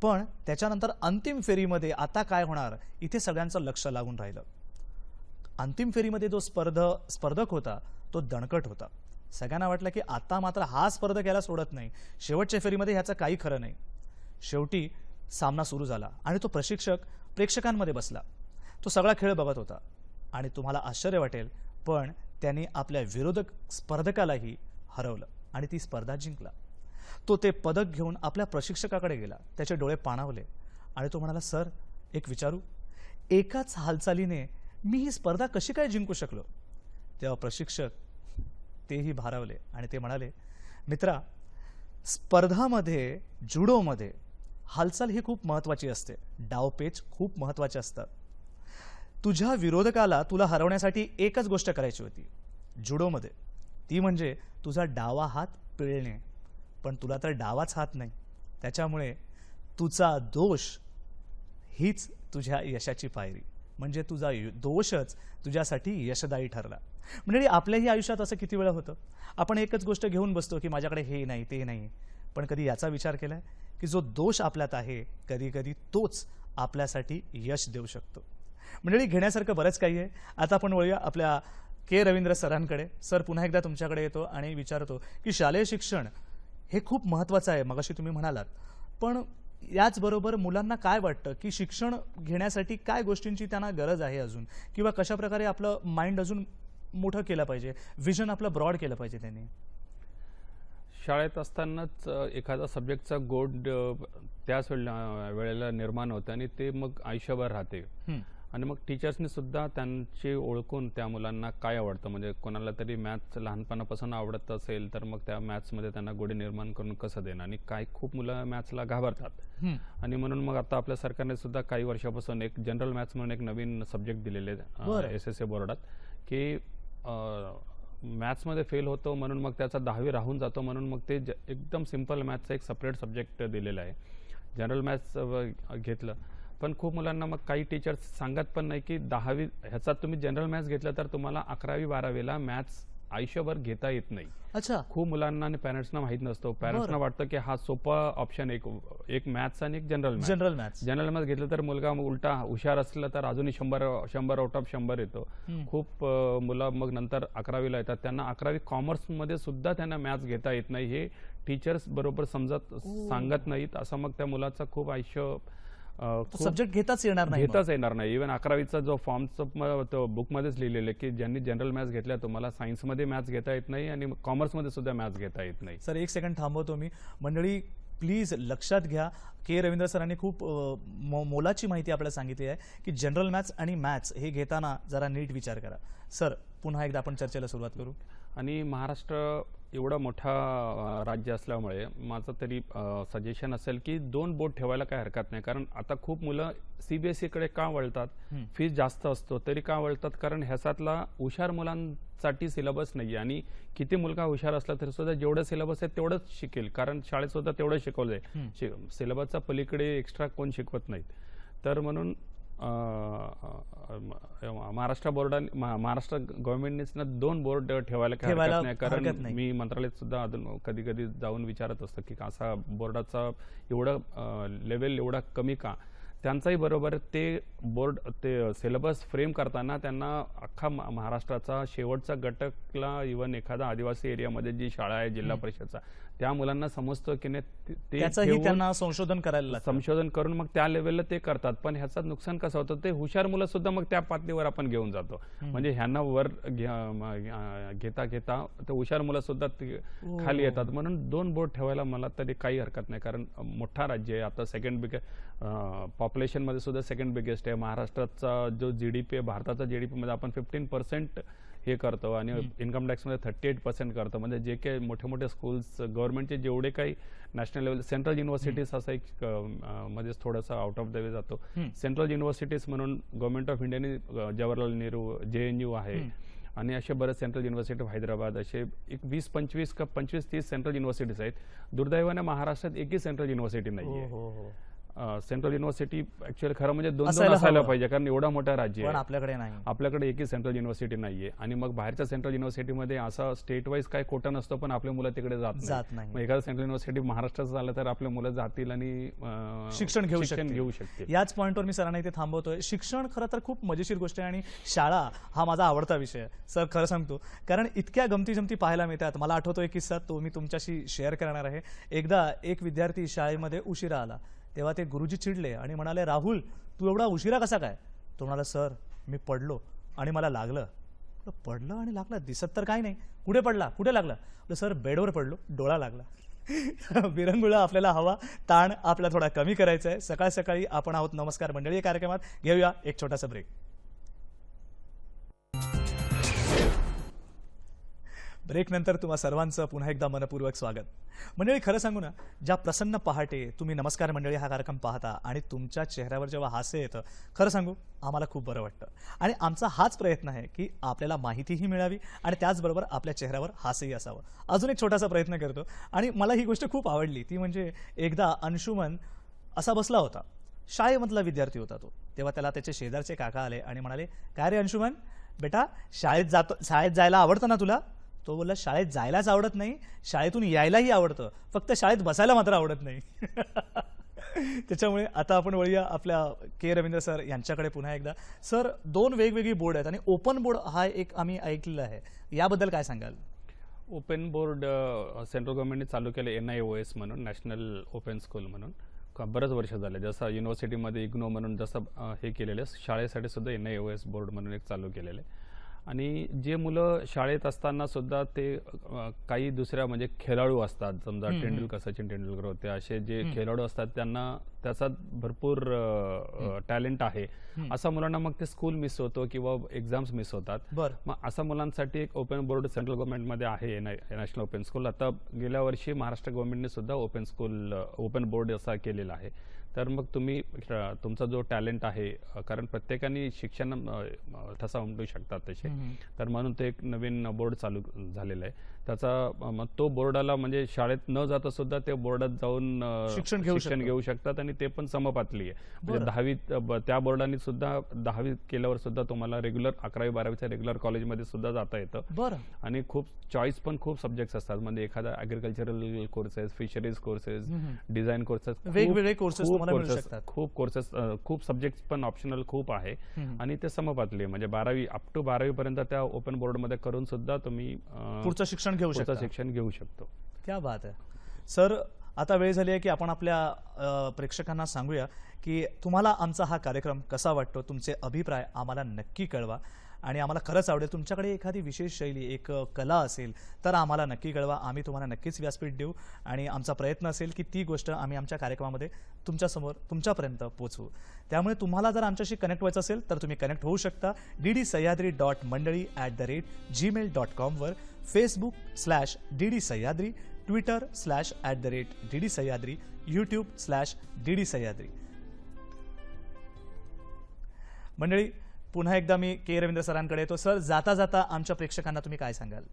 पण त्याच्यानंतर अंतिम फेरीमध्ये आता काय होणार इथे सगळ्यांचं लक्ष लागून राहिलं. अंतिम फेरीमध्ये जो स्पर्धक होता तो दणकट होता. सगळ्यांना वाटलं की आता मात्र हा स्पर्धक याला सोडत नाही, शेवटच्या फेरीमध्ये ह्याचं काही खरं नाही. शेवटी सामना सुरू झाला आणि तो प्रशिक्षक प्रेक्षकांमध्ये बसला. तो सगळा खेळ बघत होता आणि तुम्हाला आश्चर्य वाटेल पण त्याने आपल्या विरोधक स्पर्धकालाही हरवलं आणि ती स्पर्धा जिंकला. तो ते पदक घेऊन आपल्या प्रशिक्षकाकडे गेला. त्याचे डोळे पाणावले आणि तो म्हणाला, सर एक विचारू, एकाच हालचालीने मी ही स्पर्धा कशी काय जिंकू शकलो? तेव्हा प्रशिक्षक तेही भारावले आणि ते म्हणाले, मित्रा, स्पर्धामध्ये जुडोमध्ये हालचाल ही खूप महत्त्वाची असते. डावपेच खूप महत्त्वाचे असतात. तुझ्या विरोधकाला तुला हरवण्यासाठी एकच गोष्ट करायची होती जुडोमध्ये, ती म्हणजे तुझा डावा हात पिळणे. पण तुला तर डावाच हात नाही. त्याच्यामुळे तुझा दोष हीच तुझ्या यशाची पायरी, म्हणजे तुझा दोषच तुझ्यासाठी यशदायी ठरला. म्हणजे आपल्याही आयुष्यात असं किती वेळा होतं, आपण एकच गोष्ट घेऊन बसतो की माझ्याकडे हे नाही ते नाही. पण कधी याचा विचार केलाय की जो दोष आपल्यात आहे कधी कधी तोच आपल्यासाठी यश देऊ शकतो. मंडळी, घेण्यासारखं बरंच काही आहे. आता आपण वळूया आपल्या के रवींद्र सरांकडे. सर, पुन्हा एकदा तुमच्याकडे येतो आणि विचारतो की शालेय शिक्षण हे खूप महत्त्वाचं आहे, मगाशी तुम्ही म्हणालात, पण याचबरोबर मुलांना काय वाटतं की शिक्षण घेण्यासाठी काय गोष्टींची त्यांना गरज आहे अजून, किंवा कशा प्रकारे आपलं माइंड अजून मोठं केलं पाहिजे, विजन आपलं ब्रॉड केलं पाहिजे त्यांनी? शाळेत असतानाच एखादा सब्जेक्टचा गोड त्याच वेळेला निर्माण होतं आणि ते मग आयुष्यभर राहते. आणि मग टीचर्सनी सुद्धा त्यांची ओळखून त्या मुलांना काय आवडतं, म्हणजे कोणाला तरी मॅथ्स लहानपणापासून आवडत असेल तर मग त्या मॅथ्समध्ये त्यांना गोडी निर्माण करून कसं देणं. आणि काही खूप मुलं मॅथ्सला घाबरतात आणि म्हणून मग आता आपल्या सरकारने सुद्धा काही वर्षापासून एक जनरल मॅथ्स म्हणून एक नवीन सब्जेक्ट दिलेले SSA बोर्डात, की मॅथ्समध्ये फेल होतो म्हणून मग त्याचा 10वी राहून जातो म्हणून मग ते एकदम सिंपल मॅथ्सचा एक सेपरेट सब्जेक्ट दिलेला आहे. जनरल मॅथ्स घेतलं, पण खूप मुलांना मग काही टीचर्स सांगत पण नाही की 10वी ह्याच्यात तुम्ही जनरल मॅथ्स घेतलं तर तुम्हाला 11वी 12वीला मॅथ्स आयुष्यभर घेता येत नाही. अच्छा. खूप मुलांना आणि पॅरेंट्सना माहीत नसतो. पॅरेंट्सना वाटतं की हा सोपा ऑप्शन एक मॅथ्स आणि एक जनरल मॅथ्स. जनरल मॅथ्स घेतलं तर मुलगा उलटा हुशार असला तर अजूनही 100 आउट ऑफ 100 येतो. खूप मुलं मग नंतर 11वीला येतात, त्यांना 11वी कॉमर्समध्ये सुद्धा त्यांना मॅथ्स घेता येत नाही. हे टीचर्स बरोबर सांगत नाहीत. असं मग त्या मुलाचं खूप आयुष्य सब्जेक्ट घेताच येणार नाही. इव्हन 11वीचा जो फॉर्मचं बुकमध्येच लिहिलेलं की ज्यांनी जनरल मॅथ्स घेतल्या तुम्हाला सायन्समध्ये मॅथ्स घेता येत नाही आणि कॉमर्समध्ये सुद्धा मॅथ्स घेता येत नाही. सर, एक सेकंड थांबवतो मी. मंडळी, प्लीज लक्षात घ्या, के रवींद्र सरांनी खूप मोलाची माहिती आपल्याला सांगितली आहे की जनरल मॅथ्स आणि मॅथ्स हे घेताना जरा नीट विचार करा. सर, पुन्हा एकदा आपण चर्चेला सुरुवात करू. आणि महाराष्ट्र एवढा मोठा राज्य असल्यामुळे माझं तरी सजेशन असेल की 2 बोर्ड ठेवायला काही हरकत नाही. कारण आता खूप मुलं CBSE का वळतात, फीस जास्त असतो तरी का वळतात, कारण ह्याच्यातला हुशार मुलांसाठी सिलेबस नाही. आणि किती मुलगा हुशार असला तरी सुद्धा जेवढं सिलेबस आहे तेवढंच शिकेल, कारण शाळेत सुद्धा तेवढं शिकवलंय. सिलेबसच्या पलीकडे एक्स्ट्रा कोण शिकवत नाहीत. तर म्हणून महाराष्ट्र गव्हर्नमेंटनेच 2 बोर्ड ठेवायला काही हरकत नाही. कारण मी मंत्रालयात सुद्धा अजून कधी कधी जाऊन विचारत असतो की असा बोर्डाचा एवढं लेवल एवढा कमी का. त्यांचाही बरोबर ते बोर्ड ते सिलेबस फ्रेम करताना त्यांना अख्खा महाराष्ट्राचा शेवटचा घटकला इव्हन एखादा आदिवासी एरियामध्ये जी शाळा आहे जिल्हा परिषदचा त्या मुलांना समजतं की नाही, त्यांना संशोधन करायला संशोधन करून मग त्या लेवलला ते करतात. पण ह्याचं नुकसान कसं होतं, ते हुशार मुलं सुद्धा मग त्या पातळीवर आपण घेऊन जातो. म्हणजे ह्यांना वर घेता घेता ते हुशार मुलं सुद्धा खाली येतात. म्हणून 2 बोर्ड ठेवायला मला तरी काही हरकत नाही, कारण मोठा राज्य आहे. आता सेकंड पॉप्युलेशनमध्ये सुद्धा सेकंड बिगेस्ट आहे. महाराष्ट्राचा जो GDP आहे, भारताचा GDP मध्ये आपण 15% हे करतो आणि इन्कम टॅक्समध्ये 38% करतो. म्हणजे जे काही मोठे मोठे स्कूल्स गव्हर्नमेंटचे जेवढे काही नॅशनल लेवल सेंट्रल युनिव्हर्सिटीज असा एक मध्येच थोडासा आउट ऑफ द वे जातो. सेंट्रल युनिव्हर्सिटीज म्हणून गव्हर्नमेंट ऑफ इंडियाने जवाहरलाल नेहरू, JNU आहे आणि असे बरेच सेंट्रल युनिव्हर्सिटी ऑफ हैदराबाद, असे एक 20-25 का 25-30 सेंट्रल युनिव्हर्सिटीज आहेत. दुर्दैवाने महाराष्ट्रात एकही सेंट्रल युनिव्हर्सिटी नाही आहे. सेंट्रल युनिव्हर्सिटी ऍक्च्युअली खरं म्हणजे 2-2 असायला पाहिजे, कारण एवढा मोठा राज्य पण आहे. आपल्याकडे नाही. आपल्याकडे एकही सेंट्रल युनिव्हर्सिटी नाहीये. आणि मग बाहेरच्या सेंट्रल युनिव्हर्सिटीमध्ये असा स्टेट वाईज काय कोटा नसतो, पण आपल्या मुलं तिकडे जात नाही. मग एखादा सेंट्रल युनिव्हर्सिटी महाराष्ट्रात झालं तर आपल्या मुलं जातील आणि शिक्षण घेऊ शकतील. याच पॉईंटवर मी सरांना इथे थांबवतोय. शिक्षण खरं तर खूप मजेशीर गोष्ट आहे आणि शाळा हा माझा आवडता विषय आहे सर, खरं सांगतो. कारण इतक्या गमती जमती पाहायला मिळतात. मला आठवतोय किस्सा, तो मी तुमच्याशी शेअर करणार आहे. एकदा एक विद्यार्थी शाळेमध्ये उशिरा आला, तेव्हा ते गुरुजी चिडले आणि म्हणाले, राहुल तू एवढा उशिरा कसा काय? तो म्हणाला, सर मी पडलो आणि मला लागलं. पडलं आणि लागलं? दिसत तर काय नाही. कुठे पडला, कुठे लागला? सर बेडवर पडलो, डोळा लागला. विरंगुळा आपल्याला हवा, ताण आपल्याला थोडा कमी करायचा आहे. सकाळ सकाळी आपण आहोत नमस्कार मंडळी कार्यक्रमात. घेऊया एक छोटासा ब्रेक. ब्रेक नंतर तुम्हा सर्वांचं पुन्हा एकदा मनपूर्वक स्वागत. मंडळी, खरं सांगू ना, ज्या प्रसन्न पहाटे तुम्ही नमस्कार मंडळी हा कार्यक्रम पाहता आणि तुमच्या चेहऱ्यावर जेव्हा हास्य येतं, खरं सांगू आम्हाला खूप बरं वाटतं. आणि आमचा हाच प्रयत्न आहे की आपल्याला माहितीही मिळावी आणि त्याचबरोबर आपल्या चेहऱ्यावर हास्यही असावं. अजून एक छोटासा प्रयत्न करतो आणि मला ही गोष्ट खूप आवडली. ती म्हणजे एकदा अंशुमन असा बसला होता, शाळेमधला विद्यार्थी होता तो. तेव्हा त्याला त्याचे शेजारचे काका आले आणि म्हणाले, काय रे अंशुमन बेटा, शाळेत जायला आवडतं ना तुला? तो बोलला, शाळेत जायलाच आवडत नाही, शाळेतून यायलाही आवडतं, फक्त शाळेत बसायला मात्र आवडत नाही. त्याच्यामुळे आता आपण वळूया आपल्या के रवींद्र सर यांच्याकडे पुन्हा एकदा. सर, 2 वेगवेगळी बोर्ड आहेत आणि ओपन बोर्ड हा एक आम्ही ऐकलेला आहे, याबद्दल काय सांगाल? ओपन बोर्ड सेंट्रल गव्हर्नमेंटने चालू केले, NIOS म्हणून, नॅशनल ओपन स्कूल म्हणून. बरेच वर्ष झाले. जसं युनिव्हर्सिटीमध्ये इग्नो म्हणून जसं हे केलेलं आहे, शाळेसाठी सुद्धा NIOS बोर्ड म्हणून एक चालू केलेलं आहे. आणि जे मुलं शाळेत असताना सुद्धा ते काही दुसऱ्या म्हणजे खेळाडू असतात, समजा सचिन तेंडुलकर होते, असे जे खेळाडू असतात त्यांना त्याचा भरपूर टॅलेंट आहे, असा मुलांना मग ते स्कूल मिस होतो किंवा एक्झाम्स मिस होतात. मग अशा मुलांसाठी एक ओपन बोर्ड सेंट्रल गव्हर्नमेंटमध्ये आहे, नॅशनल ओपन स्कूल. आता गेल्या वर्षी महाराष्ट्र गव्हर्नमेंटने सुद्धा ओपन बोर्ड असा केलेला आहे. तर मग तुम्ही तुमचा जो टॅलेंट आहे, कारण प्रत्येकाने शिक्षण ठसा उमटू शकतात तसे, तर म्हणून ते एक नवीन बोर्ड चालू झालेला आहे. त्याचा मग तो बोर्डाला म्हणजे शाळेत न जाता सुद्धा ते बोर्डात जाऊन शिक्षण घेऊ शकतात आणि ते पण समपातली आहे. म्हणजे 10वीत त्या बोर्डाने सुद्धा 10वी केल्यावर सुद्धा तुम्हाला रेग्युलर 11वी-12वीच्या रेग्युलर कॉलेजमध्ये सुद्धा जाता येतं. आणि खूप चॉईस पण खूप सब्जेक्ट्स असतात. म्हणजे एखादा agricultural courses, fisheries courses, design courses, वेगवेगळे कोर्सेस खूप कोर्सेस, खूप सब्जेक्ट्स पण ऑप्शनल खूप आहे आणि ते समपातली, म्हणजे 12वी अप टू 12वी पर्यंत त्या ओपन बोर्ड मध्ये करून सुद्धा तुम्ही पुढचं शिक्षण घेऊ शकतो. क्या बात आहे सर. आता वेळ झाली आहे की आपण आपल्या प्रेक्षकांना सांगूया की तुम्हाला आमचा हा कार्यक्रम कसा वाटतो. तुमचे अभिप्राय आम्हाला नक्की कळवा आणि आम्हाला खरंच आवडेल. तुमच्याकडे एखादी विशेष शैली, एक कला असेल तर आम्हाला नक्की कळवा. आम्ही तुम्हाला नक्कीच व्यासपीठ देऊ आणि आमचा प्रयत्न असेल की ती गोष्ट आम्ही आमच्या कार्यक्रमामध्ये तुमच्यासमोर, तुमच्यापर्यंत पोहोचवू. त्यामुळे तुम्हाला जर आमच्याशी कनेक्ट व्हायचं असेल तर तुम्ही कनेक्ट होऊ शकता ddsahyadri.mandali@gmail.com वर, Facebook/DD Sahyadri, Twitter/DD Sahyadri, YouTube/DD Sahyadri. मंडळी, पुन्हा एकदा मी के रवींद्र सरांकडे येतो. सर, जाता जाता आमच्या प्रेक्षकांना तुम्ही काय सांगाल?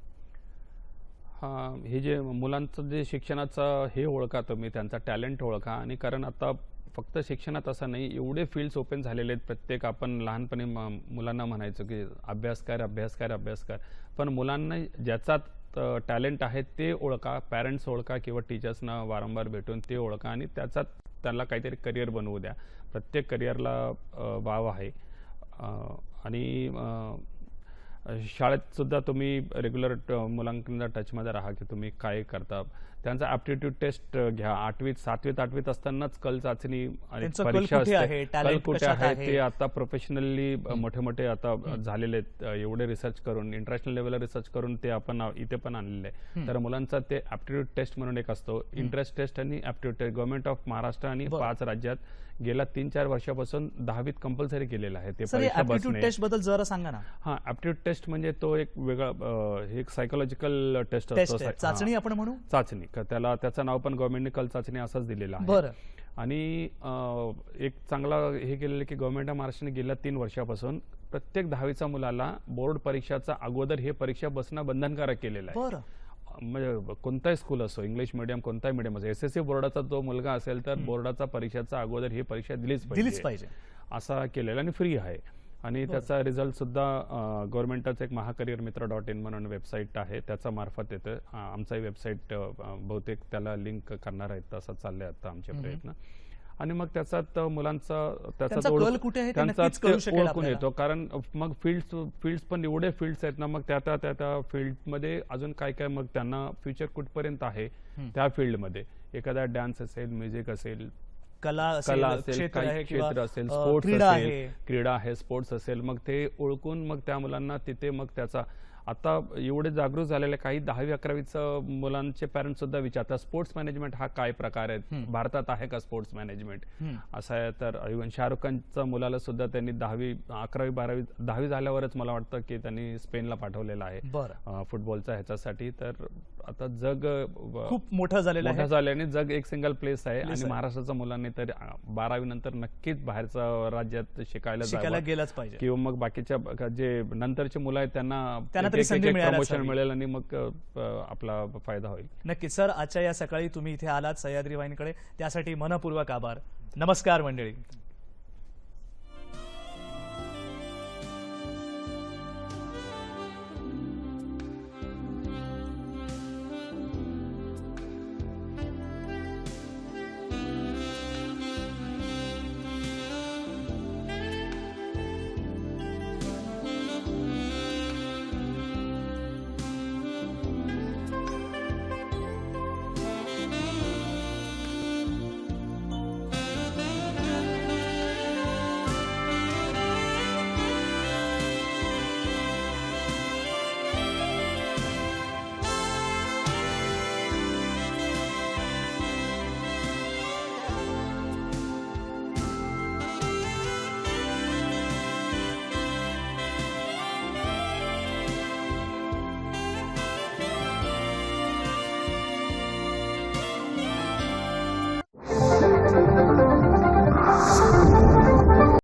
हे जे मुलांचं जे शिक्षणाचं हे ओळखा, तुम्ही त्यांचा टॅलेंट ओळखा. आणि कारण आता फक्त शिक्षणात असं नाही, एवढे फील्ड्स ओपन झालेले आहेत. प्रत्येक आपण लहानपणी मुलांना म्हणायचो की अभ्यास कर, पण मुलांना ज्याचा टॅलेंट आहे ते ओळखा, पॅरेंट्स ओळखा किंवा टीचर्सना वारंवार भेटून ते ओळखा आणि त्याचा त्याला काहीतरी करिअर बनवू द्या. प्रत्येक करिअरला वाव आहे. आणि शाळेत सुद्धा तुम्ही रेग्युलर मुलांकडे टचमध्ये राहा की तुम्ही काय करता. त्यांचा ऍप्टिट्यूड टेस्ट घ्या. 8वीत 7वीत 8वीत असतानाच कल चाचणी आणि त्यांचं कल परीक्षा कुठे असते. आहे, कल talent कुठे कशात आहे आहे? ते आता प्रोफेशनली मोठे मोठे आता झालेले आहेत. एवढे रिसर्च करून इंटरनॅशनल लेवलला रिसर्च करून ते आपण इथे पण आणलेले आहे. तर मुलांचा ते ऍप्टिट्यूड टेस्ट म्हणून एक असतो, इंटरेस्ट टेस्ट आणि aptitude test. Government of Maharashtra आणि 5 राज्यात गेल्या 3-4 वर्षापासून 10वीत कंपल्सरी केलेलं आहे ते सर परीक्षा ऍप्टिट्यूड बसणे. टेस्ट बद्दल जरा सांगा ना. हा, ऍप्टिट्यूड टेस्ट म्हणजे तो एक वेगळा हे एक सायकोलॉजिकल टेस्ट टेस्ट असतो. आहे, चाचणी आपण म्हणू. चाचणी त्याला त्याचं नाव पण गव्हर्नमेंटने कल चाचणी असंच दिलेलं आहे. बरं. आणि एक चांगला हे केलेलं की गव्हर्नमेंट ऑफ महाराष्ट्राने गेल्या 3 वर्षापासून प्रत्येक 10वीचा मुलाला बोर्ड परीक्षाचा अगोदर हे परीक्षा बसणं बंधनकारक केलेलं आहे. बरं. म्हणजे कोणताही स्कूल असो, इंग्लिश मिडियम कोणताही मिडियम असो, एसएससी बोर्डाचा जो मुलगा असेल तर बोर्डाचा परीक्षेचा अगोदर ही परीक्षा दिलीच पाहिजे असा केलेला आणि फ्री आहे. आणि त्याचा रिझल्ट सुद्धा गव्हर्नमेंटच एक महाकरिअरमित्र.in म्हणून वेबसाईट आहे, त्याचा मार्फत येतं. आमचाही वेबसाईट बहुतेक त्याला लिंक करणार आहेत असं चाललंय आता आमचे प्रयत्न. आणि मग त्याच्यात मुलांचा त्यांचा कल कुठे आहे ते नक्कीच कळू शकेल ओळखून आपल्याला. येतो. कारण मग फील्ड्स पण एवढे फील्ड्स आहेत ना, मग त्या फील्डमध्ये अजून काय काय मग त्यांना फ्युचर कुठपर्यंत आहे त्या फील्डमध्ये. एखादा डान्स असेल, म्युझिक असेल, कला असेल, क्षेत्र आहे काही किंवा, क्षेत्र असेल, अ, स्पोर्ट्स क्रीडा असेल, आहे. क्रीडा आहे, स्पोर्ट्स असेल, मग ते ओळखून मग त्या मुलांना तिथे मग त्याचा आता एवढे जागरूक झालेले काही 10वी-11वीचं मुलांचे पॅरेंट्स सुद्धा विचारतात स्पोर्ट्स मॅनेजमेंट हा काय प्रकार आहे, भारतात आहे का स्पोर्ट्स मॅनेजमेंट असं आहे. तर इव्हन शाहरुख खानच्या मुलाला सुद्धा त्यांनी 10वी 11वी 12वी 10वी झाल्यावरच मला वाटतं की त्यांनी स्पेनला पाठवलेलं आहे फुटबॉलचा ह्याच्यासाठी. तर आता जग खूप मोठं झालेलं आहे. झाल्याने जग एक सिंगल प्लेस आहे. आणि महाराष्ट्राच्या मुलांनी तर 12वी नंतर नक्कीच बाहेरच्या राज्यात शिकायला गेलंच पाहिजे. किंवा मग बाकीच्या जे नंतरचे मुलं आहेत त्यांना तरी संधी प्रमोशन मिळेल आणि मग आपला फायदा होईल. नक्कीच सर, आजच्या या सकाळी तुम्ही इथे आलात सह्याद्री वाहिनीकडे, त्यासाठी मनपूर्वक आभार. नमस्कार मंडळी.